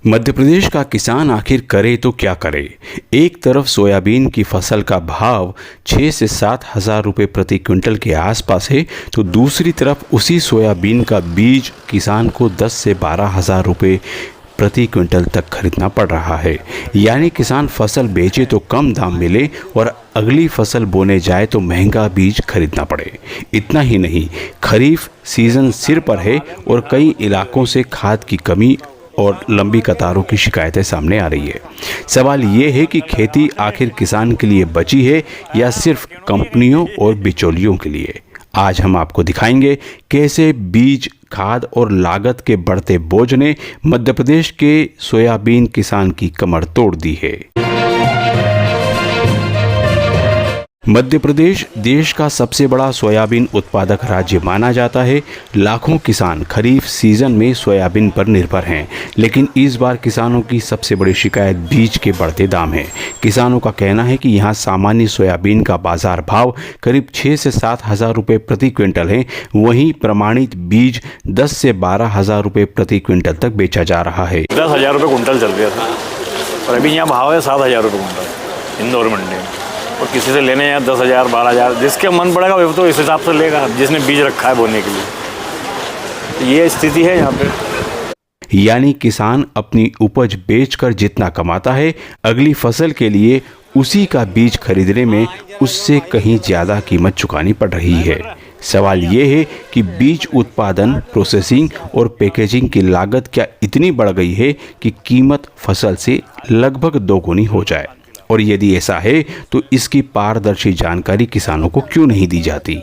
मध्य प्रदेश का किसान आखिर करे तो क्या करे। एक तरफ सोयाबीन की फसल का भाव 6 से 7 हज़ार रुपये प्रति क्विंटल के आसपास है, तो दूसरी तरफ उसी सोयाबीन का बीज किसान को 10 से 12 हज़ार रुपये प्रति क्विंटल तक खरीदना पड़ रहा है। यानी किसान फसल बेचे तो कम दाम मिले और अगली फसल बोने जाए तो महंगा बीज खरीदना पड़े। इतना ही नहीं, खरीफ सीजन सिर पर है और कई इलाकों से खाद की कमी और लंबी कतारों की शिकायतें सामने आ रही है। सवाल ये है कि खेती आखिर किसान के लिए बची है या सिर्फ कंपनियों और बिचौलियों के लिए। आज हम आपको दिखाएंगे कैसे बीज, खाद और लागत के बढ़ते बोझ ने मध्य प्रदेश के सोयाबीन किसान की कमर तोड़ दी है। मध्य प्रदेश देश का सबसे बड़ा सोयाबीन उत्पादक राज्य माना जाता है। लाखों किसान खरीफ सीजन में सोयाबीन पर निर्भर हैं, लेकिन इस बार किसानों की सबसे बड़ी शिकायत बीज के बढ़ते दाम है। किसानों का कहना है कि यहाँ सामान्य सोयाबीन का बाजार भाव करीब 6 से 7 हज़ार रुपये प्रति क्विंटल है, वहीं प्रमाणित बीज 10 से 12 हज़ार रुपये प्रति क्विंटल तक बेचा जा रहा है। 10 हज़ार रुपये कुंटल चल रहा था और अभी यहाँ भाव है 7 हज़ार रुपये कुंटल इंदौर मंडी में। और किसी से लेने हैं 10 हज़ार 12 हज़ार, जिसके मन पड़ेगा वो तो इस हिसाब से लेगा, जिसने बीज रखा है बोने के लिए। ये स्थिति है यहाँ पे। यानी किसान अपनी उपज बेचकर जितना कमाता है, अगली फसल के लिए उसी का बीज खरीदने में उससे कहीं ज़्यादा कीमत चुकानी पड़ रही है। सवाल ये है कि बीज उत्पादन, प्रोसेसिंग और पैकेजिंग की लागत क्या इतनी बढ़ गई है कि कीमत फसल से लगभग दोगुनी हो जाए, और यदि ऐसा है तो इसकी पारदर्शी जानकारी किसानों को क्यों नहीं दी जाती।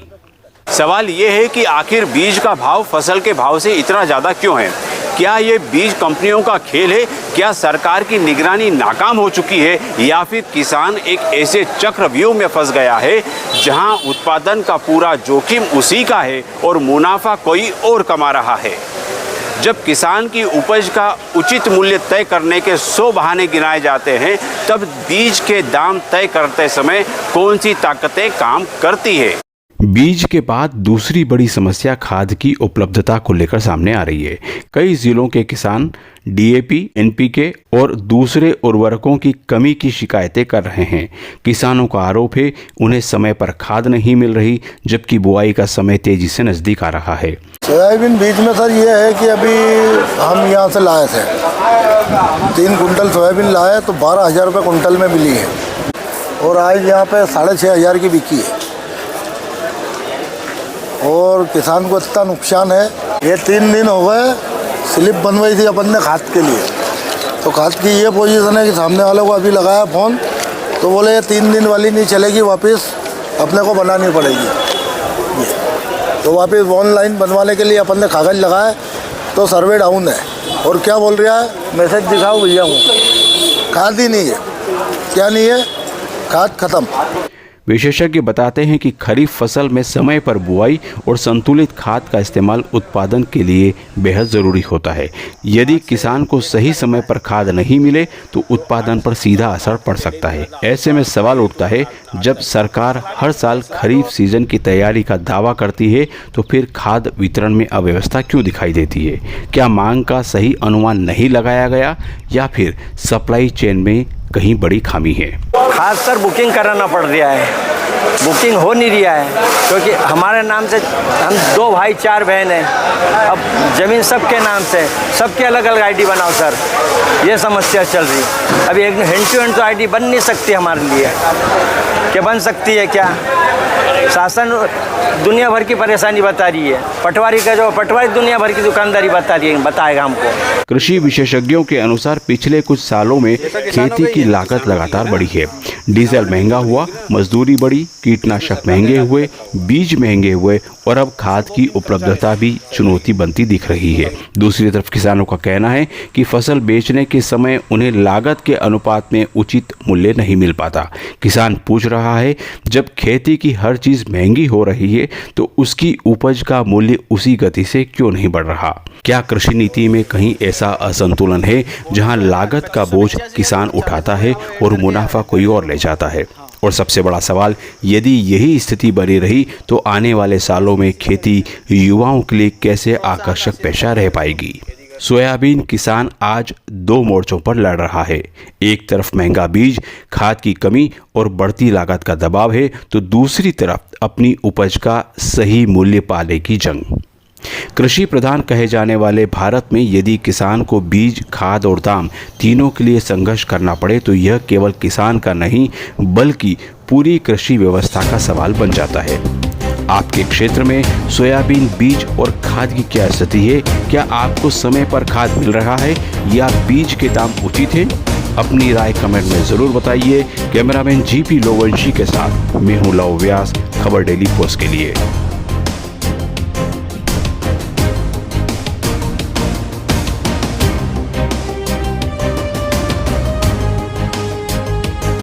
सवाल ये है कि आखिर बीज का भाव फसल के भाव से इतना ज़्यादा क्यों है? क्या ये बीज कंपनियों का खेल है? क्या सरकार की निगरानी नाकाम हो चुकी है, या फिर किसान एक ऐसे चक्रव्यूह में फंस गया है जहां उत्पादन का पूरा जोखिम उसी का है और मुनाफा कोई और कमा रहा है? जब किसान की उपज का उचित मूल्य तय करने के 100 बहाने गिनाए जाते हैं, तब बीज के दाम तय करते समय कौन सी ताकतें काम करती है? बीज के बाद दूसरी बड़ी समस्या खाद की उपलब्धता को लेकर सामने आ रही है। कई जिलों के किसान डीएपी, एनपीके और दूसरे उर्वरकों की कमी की शिकायतें कर रहे हैं। किसानों का आरोप है उन्हें समय पर खाद नहीं मिल रही, जबकि बुआई का समय तेजी से नजदीक आ रहा है। सोयाबीन बीज में सर ये है कि अभी हम यहाँ से लाए थे 3 कुंटल सोयाबीन लाए तो 12 हज़ार रुपये कुंटल में मिली है, और आज यहाँ पे 6,500 हज़ार की बिकी है, और किसान को इतना नुकसान है। ये 3 दिन हो गए, स्लिप बनवाई थी अपन ने खाद के लिए, तो खाद की ये पोजीशन है कि सामने वाले को अभी लगाया फ़ोन तो बोले ये 3 दिन वाली नहीं चलेगी, वापस अपने को बनानी पड़ेगी। तो वापस ऑनलाइन बनवाने के लिए अपन ने कागज़ लगाए तो सर्वे डाउन है, और क्या बोल रहा है, मैसेज दिखाओ भैया को, खाद ही नहीं है। क्या नहीं है? खाद खत्म। विशेषज्ञ बताते हैं कि खरीफ फसल में समय पर बुआई और संतुलित खाद का इस्तेमाल उत्पादन के लिए बेहद ज़रूरी होता है। यदि किसान को सही समय पर खाद नहीं मिले तो उत्पादन पर सीधा असर पड़ सकता है। ऐसे में सवाल उठता है, जब सरकार हर साल खरीफ सीजन की तैयारी का दावा करती है तो फिर खाद वितरण में अव्यवस्था क्यों दिखाई देती है? क्या मांग का सही अनुमान नहीं लगाया गया, या फिर सप्लाई चेन में कहीं बड़ी खामी है? खास कर बुकिंग कराना पड़ रहा है, बुकिंग हो नहीं रहा है, क्योंकि हमारे नाम से हम 2 भाई 4 बहन हैं, अब ज़मीन सबके नाम से, सबके अलग अलग आईडी बनाओ सर, ये समस्या चल रही। अभी एक हैंड टू हैंड तो आईडी बन नहीं सकती हमारे लिए, क्या बन सकती है क्या? शासन दुनिया भर की परेशानी बता रही है, पटवारी का जो पटवारी दुनिया भर की दुकानदारी बताएगा हमको। कृषि विशेषज्ञों के अनुसार पिछले कुछ सालों में खेती की लागत लगातार बढ़ी है। डीजल महंगा हुआ, मजदूरी बढ़ी, कीटनाशक महंगे हुए, बीज महंगे हुए, और अब खाद की उपलब्धता भी चुनौती बनती दिख रही है। दूसरी तरफ किसानों का कहना है कि फसल बेचने के समय उन्हें लागत के अनुपात में उचित मूल्य नहीं मिल पाता। किसान पूछ रहा है, जब खेती की हर चीज़ महंगी हो रही है तो उसकी उपज का मूल्य उसी गति से क्यों नहीं बढ़ रहा? क्या कृषि नीति में कहीं ऐसा असंतुलन है जहां लागत का बोझ किसान उठाता है और मुनाफा कोई और ले जाता है? और सबसे बड़ा सवाल, यदि यही स्थिति बनी रही तो आने वाले सालों में खेती युवाओं के लिए कैसे आकर्षक पेशा रह पाएगी? सोयाबीन किसान आज दो मोर्चों पर लड़ रहा है। एक तरफ महंगा बीज, खाद की कमी और बढ़ती लागत का दबाव है, तो दूसरी तरफ अपनी उपज का सही मूल्य पाने की जंग। कृषि प्रधान कहे जाने वाले भारत में यदि किसान को बीज, खाद और दाम तीनों के लिए संघर्ष करना पड़े तो यह केवल किसान का नहीं बल्कि पूरी कृषि व्यवस्था का सवाल बन जाता है। आपके क्षेत्र में सोयाबीन बीज और खाद की क्या स्थिति है? क्या आपको समय पर खाद मिल रहा है या बीज के दाम उचित हैं? अपनी राय कमेंट में ज़रूर बताइए। कैमरामैन जीपी लोवंशी के साथ मैं हूं लव व्यास, खबर डेली पोस्ट के लिए।